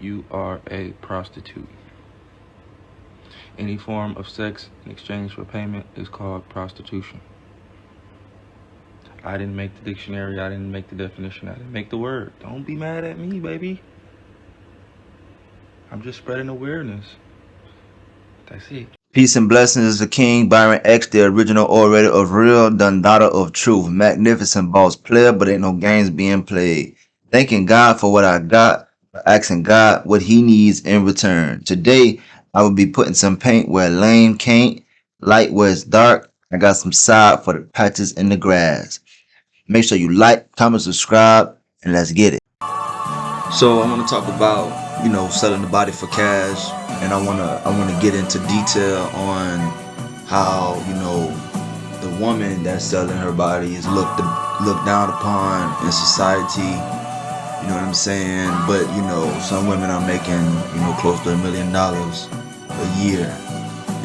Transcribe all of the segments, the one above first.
You are a prostitute. Any form of sex in exchange for payment is called prostitution. I didn't make the dictionary, I didn't make the definition, I didn't make the word. Don't be mad at me, baby. I'm just spreading awareness. That's it. Peace and blessings is the King Byron X, the original orator of real, the daughter of truth. Magnificent boss player, but ain't no games being played. Thanking God for what I got, asking God what he needs in return. Today, I will be putting some paint where lame can't, light where it's dark. I got some side for the patches in the grass. Make sure you like, comment, subscribe, and let's get it. So I want to talk about, selling the body for cash, and I want to get into detail on how, the woman that's selling her body is looked down upon in society. You know what I'm saying? But some women are making close to $1 million a year,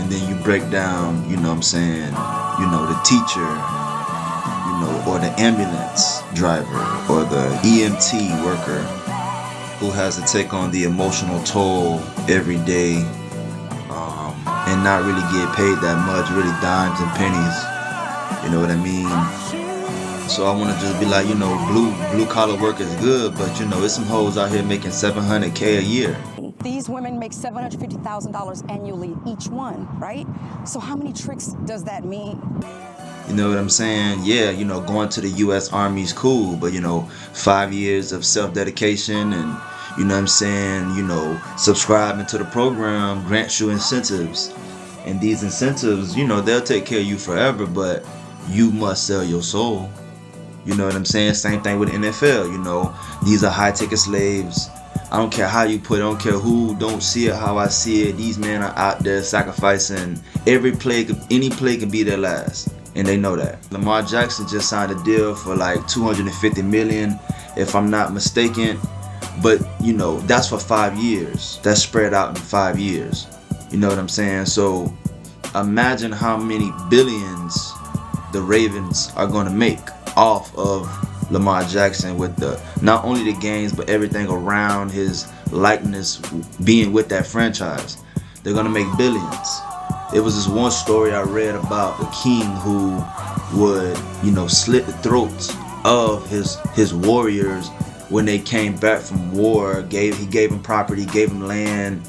and then you break down, the teacher, or the ambulance driver or the EMT worker who has to take on the emotional toll every day, and not really get paid that much, really dimes and pennies. You know what I mean? So I want to just be like, blue collar work is good, but there's some hoes out here making $700K a year. These women make $750,000 annually each one, right? So how many tricks does that mean? You know what I'm saying? Yeah, going to the U.S. Army is cool, but 5 years of self-dedication and subscribing to the program grants you incentives. And these incentives, they'll take care of you forever, but you must sell your soul. You know what I'm saying? Same thing with NFL, these are high ticket slaves. I don't care how you put it, I don't care who don't see it how I see it. These men are out there sacrificing every play, any play can be their last. And they know that. Lamar Jackson just signed a deal for like $250 million, if I'm not mistaken. But that's for 5 years. That's spread out in 5 years. You know what I'm saying? So imagine how many billions the Ravens are gonna make off of Lamar Jackson, with not only the games but everything around his likeness being with that franchise. They're gonna make billions. It was this one story I read about a king who would, slit the throats of his warriors when they came back from war. He gave them property, gave them land,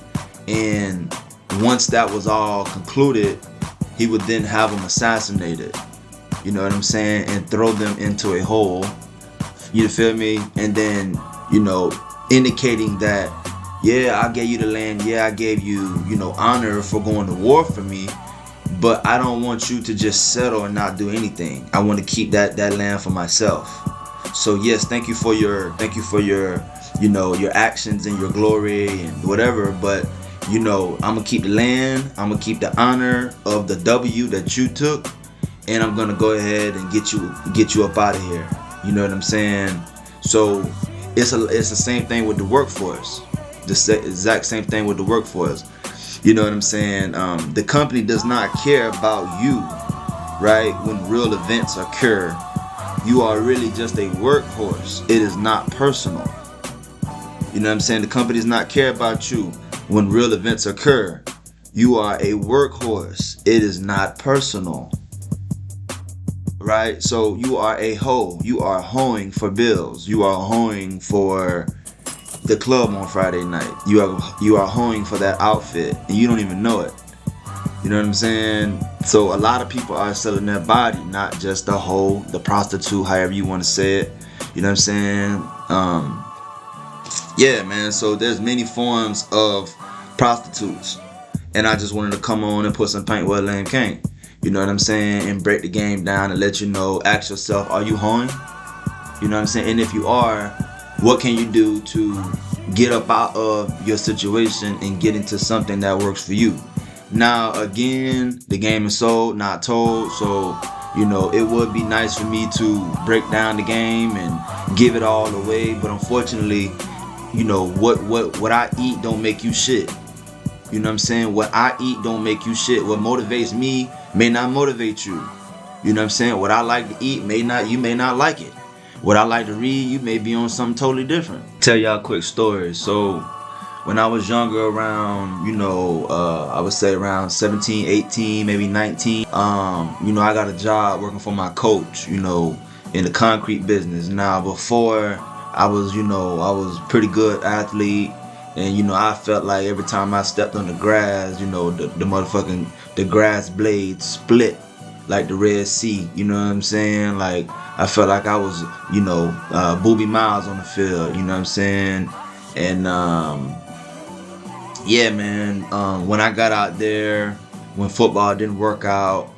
and once that was all concluded, he would then have them assassinated. You know what I'm saying? And throw them into a hole. You feel me? And then, indicating that, yeah, I gave you the land. Yeah, I gave you, honor for going to war for me. But I don't want you to just settle and not do anything. I want to keep that land for myself. So yes, thank you for your, your actions and your glory and whatever. But I'm gonna keep the land. I'm gonna keep the honor of the W that you took, and I'm gonna go ahead and get you up out of here. You know what I'm saying? So it's the same thing with the workforce. The exact same thing with the workforce. You know what I'm saying? The company does not care about you, right? When real events occur, you are really just a workhorse. It is not personal. You know what I'm saying? The company does not care about you when real events occur. You are a workhorse. It is not personal. Right? So you are a hoe. You are hoeing for bills. You are hoeing for the club on Friday night. You are hoeing for that outfit, and you don't even know it. You know what I'm saying? So a lot of people are selling their body, not just the hoe, the prostitute, however you want to say it. You know what I'm saying? Yeah, man. So there's many forms of prostitutes, and I just wanted to come on and put some paint where lame can't. You know what I'm saying? And break the game down and let you know. Ask yourself, are you hoeing? You know what I'm saying? And if you are, what can you do to get up out of your situation and get into something that works for you? Now, again, the game is sold, not told. So, it would be nice for me to break down the game and give it all away. But unfortunately, what I eat don't make you shit. You know what I'm saying? What I eat don't make you shit. What motivates me may not motivate you. You know what I'm saying? What I like to eat you may not like it. What I like to read, you may be on something totally different. Tell y'all a quick story. So when I was younger, around, I would say around 17, 18, maybe 19, I got a job working for my coach, in the concrete business. Now, before I was, I was pretty good athlete, and, I felt like every time I stepped on the grass, the grass blades split like the Red Sea, you know what I'm saying? Like, I felt like I was, Booby Miles on the field, you know what I'm saying? And, yeah, man, when I got out there, when football didn't work out,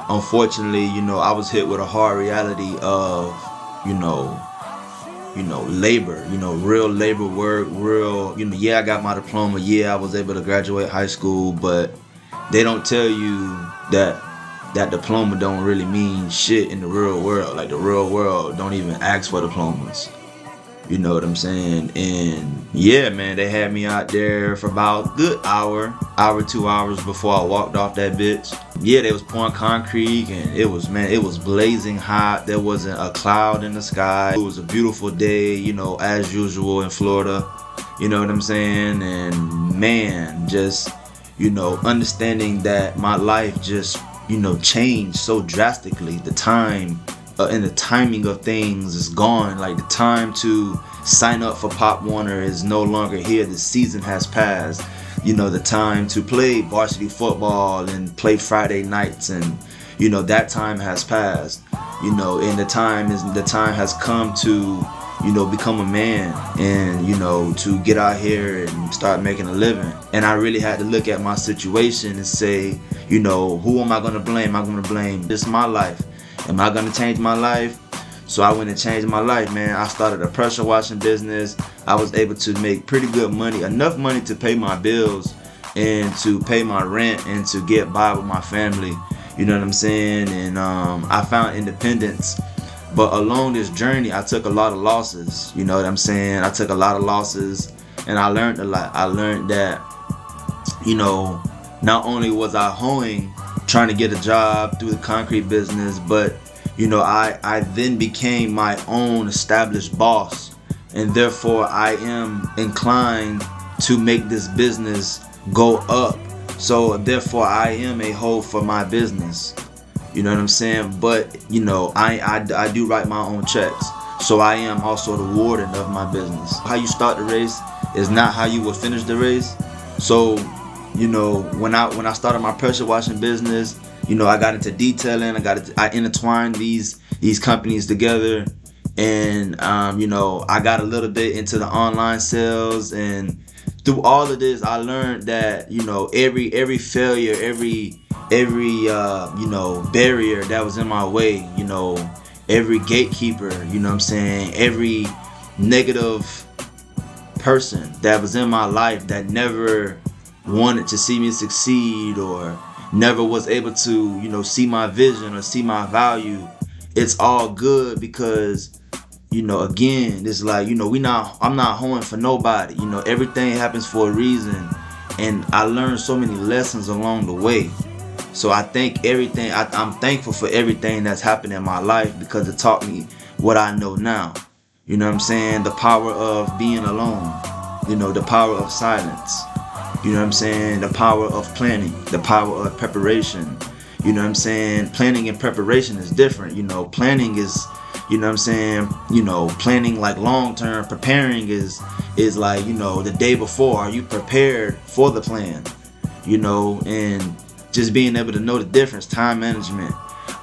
unfortunately, I was hit with a hard reality of, labor, real labor work, yeah, I got my diploma, yeah, I was able to graduate high school, but they don't tell you that diploma don't really mean shit in the real world. Like, the real world don't even ask for diplomas. You know what I'm saying? And yeah, man, they had me out there for about a good hour, 2 hours before I walked off that bitch. Yeah, they was pouring concrete, and it was blazing hot. There wasn't a cloud in the sky. It was a beautiful day, as usual in Florida. You know what I'm saying? And man, just, understanding that my life just, changed so drastically. The time and the timing of things is gone. Like, the time to sign up for Pop Warner is no longer here. The season has passed. The time to play varsity football and play Friday nights, and that time has passed. And the time has come to become a man, and to get out here and start making a living. And I really had to look at my situation and say, who am I gonna blame? I'm gonna blame this my life. Am I gonna change my life? So I went and changed my life, man. I started a pressure washing business. I was able to make pretty good money, enough money to pay my bills and to pay my rent and to get by with my family. You know what I'm saying? And I found independence. But along this journey, I took a lot of losses. You know what I'm saying? I took a lot of losses, and I learned a lot. I learned that, not only was I hoeing, trying to get a job through the concrete business, but I then became my own established boss, and therefore I am inclined to make this business go up. So therefore I am a hoe for my business. You know what I'm saying? But I do write my own checks, so I am also the warden of my business. How you start the race is not how you will finish the race. So when I started my pressure washing business, I got into detailing. I intertwined these companies together, and I got a little bit into the online sales. And through all of this, I learned that every failure, every barrier that was in my way, every gatekeeper, every negative person that was in my life that never wanted to see me succeed, or never was able to, see my vision or see my value. It's all good, because, again, it's like, I'm not hoeing for nobody. Everything happens for a reason, and I learned so many lessons along the way. So I think I'm thankful for everything that's happened in my life, because it taught me what I know now. You know what I'm saying? The power of being alone, the power of silence. You know what I'm saying? The power of planning, the power of preparation. You know what I'm saying? Planning and preparation is different. Planning is, planning like long term. Preparing is like, the day before. Are you prepared for the plan? And just being able to know the difference, time management.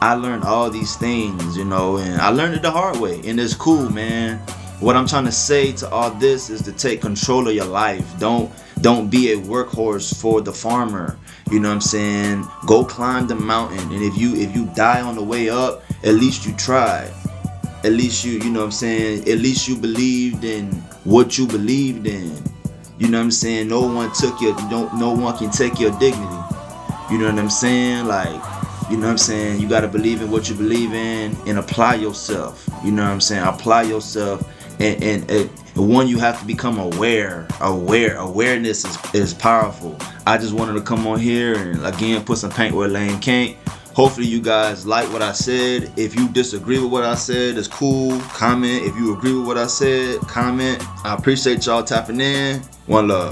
I learned all these things, and I learned it the hard way, and it's cool, man. What I'm trying to say to all this is to take control of your life. Don't be a workhorse for the farmer. You know what I'm saying? Go climb the mountain, and if you die on the way up, at least you tried. At least you know what I'm saying? At least you believed in what you believed in. You know what I'm saying? No one can take your dignity. You know what I'm saying? Like, you know what I'm saying? You gotta believe in what you believe in and apply yourself. You know what I'm saying? Apply yourself, and one, you have to become aware. Awareness is powerful. I just wanted to come on here and again put some paint where lane can't. Hopefully you guys like what I said. If you disagree with what I said, it's cool. Comment. If you agree with what I said, comment. I appreciate y'all tapping in. One love.